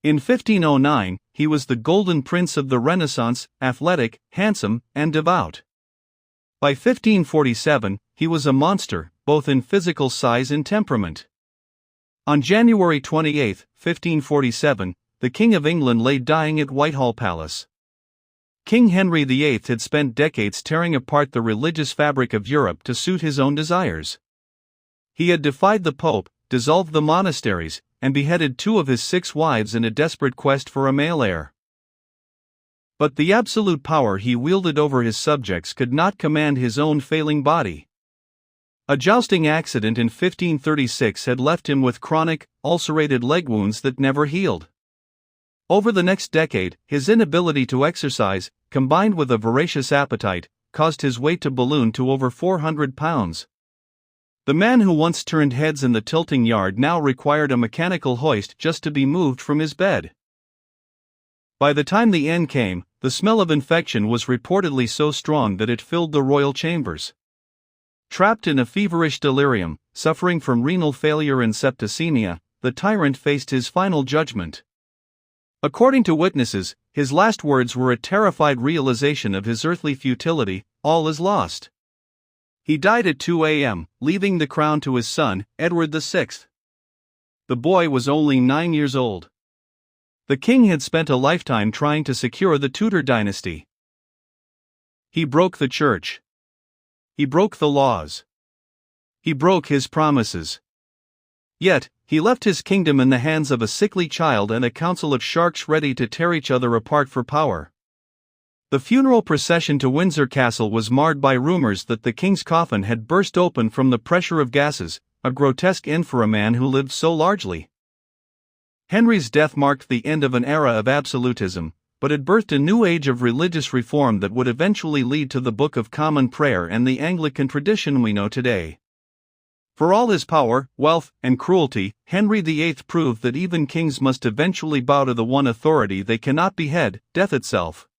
In 1509, he was the golden prince of the Renaissance, athletic, handsome, and devout. By 1547, he was a monster, both in physical size and temperament. On January 28, 1547, the King of England lay dying at Whitehall Palace. King Henry VIII had spent decades tearing apart the religious fabric of Europe to suit his own desires. He had defied the Pope, dissolved the monasteries, and beheaded 2 of his 6 wives in a desperate quest for a male heir. But the absolute power he wielded over his subjects could not command his own failing body. A jousting accident in 1536 had left him with chronic, ulcerated leg wounds that never healed. Over the next decade, his inability to exercise, combined with a voracious appetite, caused his weight to balloon to over 400 pounds. The man who once turned heads in the tilting yard now required a mechanical hoist just to be moved from his bed. By the time the end came, the smell of infection was reportedly so strong that it filled the royal chambers. Trapped in a feverish delirium, suffering from renal failure and septicemia, the tyrant faced his final judgment. According to witnesses, his last words were a terrified realization of his earthly futility: all is lost. He died at 2 a.m., leaving the crown to his son, Edward VI. The boy was only 9 years old. The king had spent a lifetime trying to secure the Tudor dynasty. He broke the church. He broke the laws. He broke his promises. Yet, he left his kingdom in the hands of a sickly child and a council of sharks ready to tear each other apart for power. The funeral procession to Windsor Castle was marred by rumors that the king's coffin had burst open from the pressure of gases, a grotesque end for a man who lived so largely. Henry's death marked the end of an era of absolutism, but it birthed a new age of religious reform that would eventually lead to the Book of Common Prayer and the Anglican tradition we know today. For all his power, wealth, and cruelty, Henry VIII proved that even kings must eventually bow to the one authority they cannot behead, death itself.